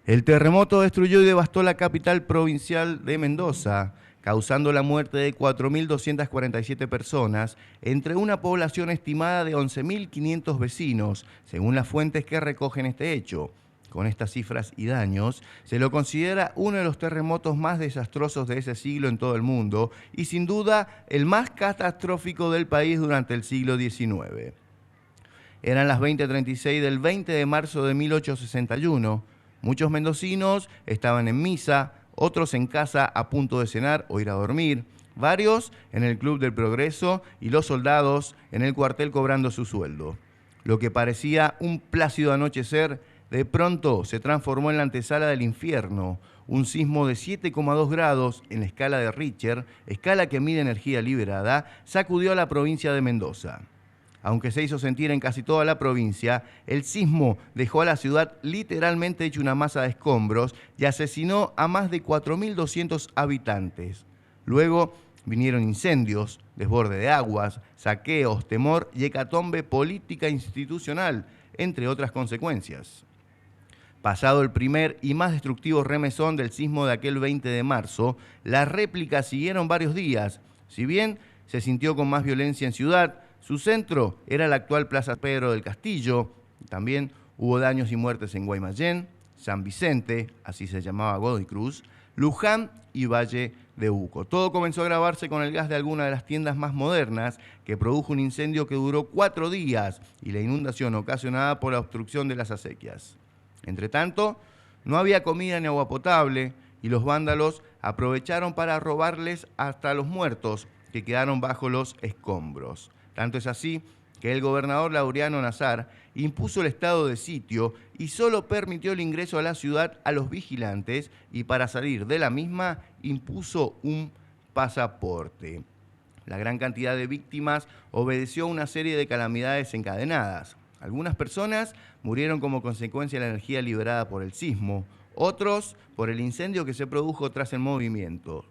El terremoto destruyó y devastó la capital provincial de Mendoza, causando la muerte de 4.247 personas, entre una población estimada de 11.500 vecinos, según las fuentes que recogen este hecho. Con estas cifras y daños, se lo considera uno de los terremotos más desastrosos de ese siglo en todo el mundo y sin duda el más catastrófico del país durante el siglo XIX. Eran las 20:36 del 20 de marzo de 1861. Muchos mendocinos estaban en misa, otros en casa a punto de cenar o ir a dormir, varios en el Club del Progreso y los soldados en el cuartel cobrando su sueldo. Lo que parecía un plácido anochecer, de pronto se transformó en la antesala del infierno. Un sismo de 7,2 grados en la escala de Richter, escala que mide energía liberada, sacudió a la provincia de Mendoza. Aunque se hizo sentir en casi toda la provincia, el sismo dejó a la ciudad literalmente hecha una masa de escombros y asesinó a más de 4.200 habitantes. Luego vinieron incendios, desborde de aguas, saqueos, temor y hecatombe política e institucional, entre otras consecuencias. Pasado el primer y más destructivo remesón del sismo de aquel 20 de marzo, las réplicas siguieron varios días. Si bien se sintió con más violencia en ciudad, su centro era la actual Plaza Pedro del Castillo. También hubo daños y muertes en Guaymallén, San Vicente, así se llamaba Godoy Cruz, Luján y Valle de Uco. Todo comenzó a agravarse con el gas de alguna de las tiendas más modernas, que produjo un incendio que duró 4 días y la inundación ocasionada por la obstrucción de las acequias. Entre tanto, no había comida ni agua potable y los vándalos aprovecharon para robarles hasta los muertos que quedaron bajo los escombros. Tanto es así que el gobernador Laureano Nazar impuso el estado de sitio y solo permitió el ingreso a la ciudad a los vigilantes y para salir de la misma impuso un pasaporte. La gran cantidad de víctimas obedeció a una serie de calamidades encadenadas. Algunas personas murieron como consecuencia de la energía liberada por el sismo, otros por el incendio que se produjo tras el movimiento.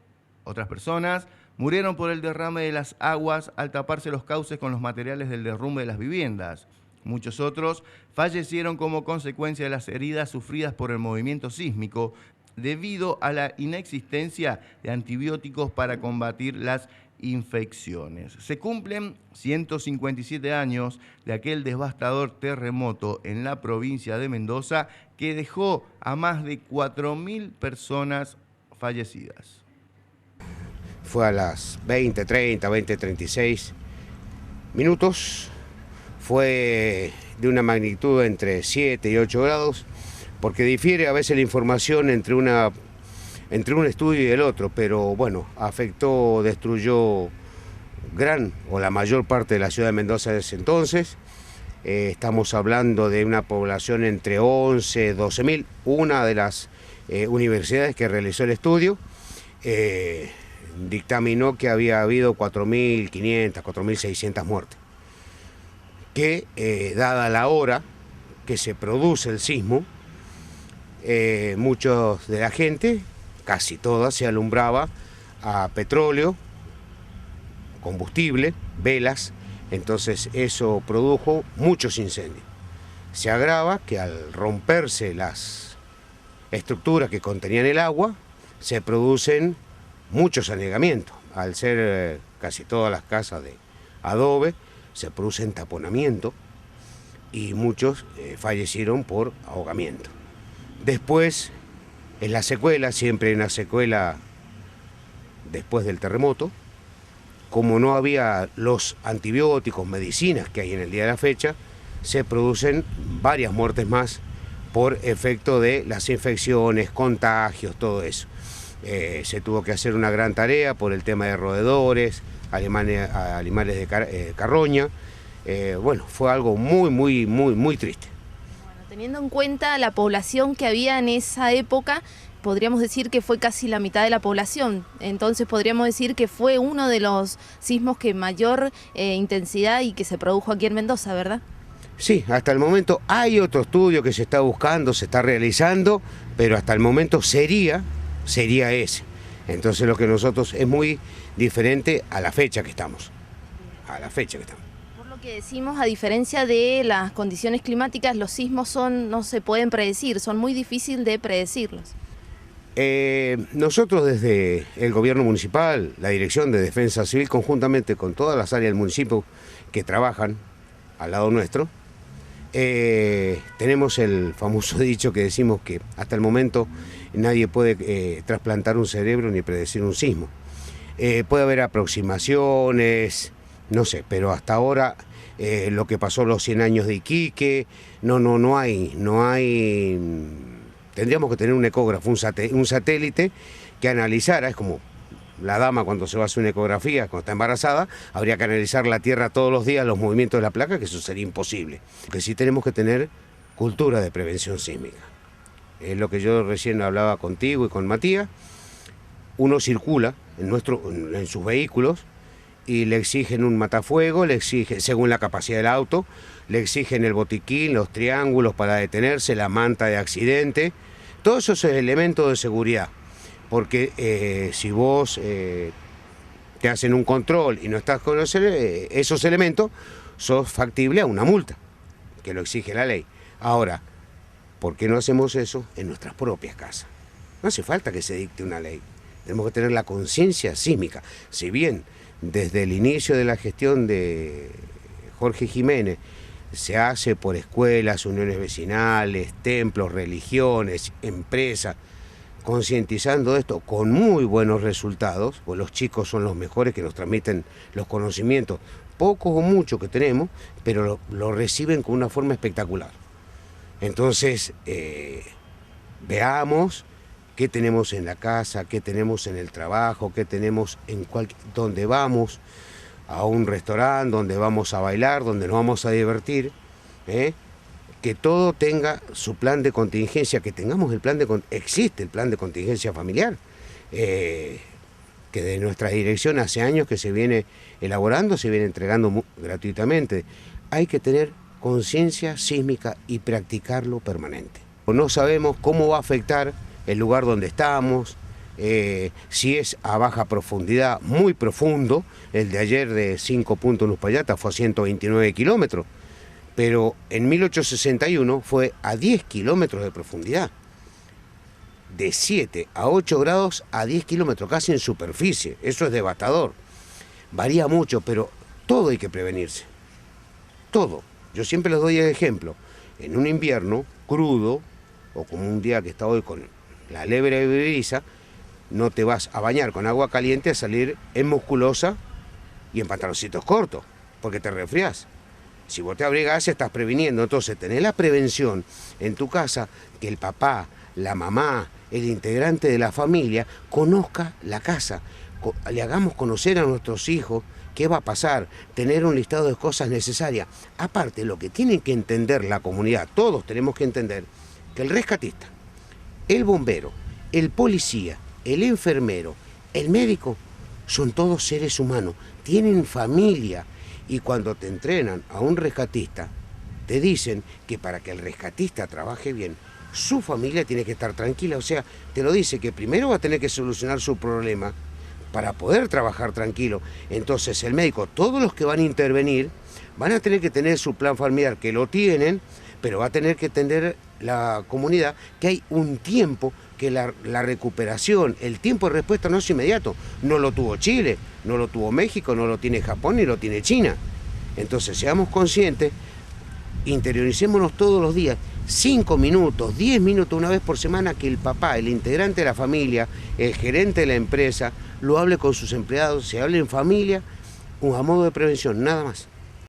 Otras personas murieron por el derrame de las aguas al taparse los cauces con los materiales del derrumbe de las viviendas. Muchos otros fallecieron como consecuencia de las heridas sufridas por el movimiento sísmico debido a la inexistencia de antibióticos para combatir las infecciones. Se cumplen 157 años de aquel devastador terremoto en la provincia de Mendoza que dejó a más de 4.000 personas fallecidas. Fue a las 20:30, 20:36 minutos. Fue de una magnitud entre 7 y 8 grados, porque difiere a veces la información entre un estudio y el otro, pero bueno, afectó, destruyó gran o la mayor parte de la ciudad de Mendoza desde entonces. Estamos hablando de una población entre 11 y 12.000, una de las universidades que realizó el estudio. Dictaminó que había habido 4.500, 4.600 muertes, que dada la hora que se produce el sismo, muchos de la gente, casi toda, se alumbraba a petróleo, combustible, velas, entonces eso produjo muchos incendios. Se agrava que al romperse las estructuras que contenían el agua, se producen muchos anegamientos. Al ser casi todas las casas de adobe, se producen taponamientos y muchos fallecieron por ahogamiento. Después, en la secuela, siempre hay una secuela después del terremoto, como no había los antibióticos, medicinas que hay en el día de la fecha, se producen varias muertes más por efecto de las infecciones, contagios, todo eso. Se tuvo que hacer una gran tarea por el tema de roedores, animales de carroña. Bueno, fue algo muy triste. Bueno, teniendo en cuenta la población que había en esa época, podríamos decir que fue casi la mitad de la población. Entonces podríamos decir que fue uno de los sismos que mayor intensidad y que se produjo aquí en Mendoza, ¿verdad? Sí, hasta el momento hay otro estudio que se está buscando, se está realizando, pero hasta el momento sería ese. Entonces lo que nosotros es muy diferente a la fecha que estamos. Que decimos, a diferencia de las condiciones climáticas, los sismos no se pueden predecir, son muy difíciles de predecirlos. Nosotros desde el gobierno municipal, la Dirección de Defensa Civil, conjuntamente con todas las áreas del municipio que trabajan al lado nuestro, tenemos el famoso dicho que decimos que hasta el momento nadie puede trasplantar un cerebro ni predecir un sismo. Puede haber aproximaciones, no sé, pero hasta ahora lo que pasó los 100 años de Iquique, no hay. Tendríamos que tener un ecógrafo, un satélite que analizara, es como la dama cuando se va a hacer una ecografía, cuando está embarazada, habría que analizar la Tierra todos los días, los movimientos de la placa, que eso sería imposible. Porque sí tenemos que tener cultura de prevención sísmica. Es lo que yo recién hablaba contigo y con Matías. Uno circula en sus vehículos y le exigen un matafuego, le exigen, según la capacidad del auto, le exigen el botiquín, los triángulos para detenerse, la manta de accidente, todos esos elementos de seguridad. Porque si vos te hacen un control y no estás con esos elementos, sos factible a una multa, que lo exige la ley. Ahora, ¿por qué no hacemos eso en nuestras propias casas? No hace falta que se dicte una ley. Tenemos que tener la conciencia sísmica. Si bien desde el inicio de la gestión de Jorge Jiménez se hace por escuelas, uniones vecinales, templos, religiones, empresas, concientizando esto con muy buenos resultados, pues los chicos son los mejores que nos transmiten los conocimientos, pocos o muchos que tenemos, pero lo reciben con una forma espectacular. Entonces, veamos qué tenemos en la casa, qué tenemos en el trabajo, qué tenemos donde vamos a un restaurante, donde vamos a bailar, donde nos vamos a divertir, que todo tenga su plan de contingencia, que tengamos existe el plan de contingencia familiar, que de nuestra dirección hace años que se viene elaborando, se viene entregando gratuitamente. Hay que tener conciencia sísmica y practicarlo permanente. No sabemos cómo va a afectar el lugar donde estamos, si es a baja profundidad, muy profundo. El de ayer de 5 puntos en Uspallata fue a 129 kilómetros, pero en 1861 fue a 10 kilómetros de profundidad. De 7 a 8 grados a 10 kilómetros, casi en superficie. Eso es devastador. Varía mucho, pero todo hay que prevenirse. Todo. Yo siempre les doy el ejemplo. En un invierno crudo, o como un día que está hoy con la leve brisa, no te vas a bañar con agua caliente a salir en musculosa y en pantaloncitos cortos, porque te resfriás. Si vos te abrigás, estás previniendo. Entonces, tenés la prevención en tu casa, que el papá, la mamá, el integrante de la familia conozca la casa, le hagamos conocer a nuestros hijos qué va a pasar, tener un listado de cosas necesarias. Aparte, lo que tienen que entender la comunidad, todos tenemos que entender, que el rescatista, el bombero, el policía, el enfermero, el médico, son todos seres humanos, tienen familia, y cuando te entrenan a un rescatista, te dicen que para que el rescatista trabaje bien, su familia tiene que estar tranquila. O sea, te lo dice que primero va a tener que solucionar su problema para poder trabajar tranquilo. Entonces el médico, todos los que van a intervenir, van a tener que tener su plan familiar, que lo tienen, pero va a tener que entender la comunidad que hay un tiempo, que la recuperación, el tiempo de respuesta no es inmediato. No lo tuvo Chile, no lo tuvo México, no lo tiene Japón, ni lo tiene China. Entonces seamos conscientes, interioricémonos todos los días, 5 minutos, 10 minutos, una vez por semana, que el papá, el integrante de la familia, el gerente de la empresa, lo hable con sus empleados, se hable en familia, a modo de prevención, nada más.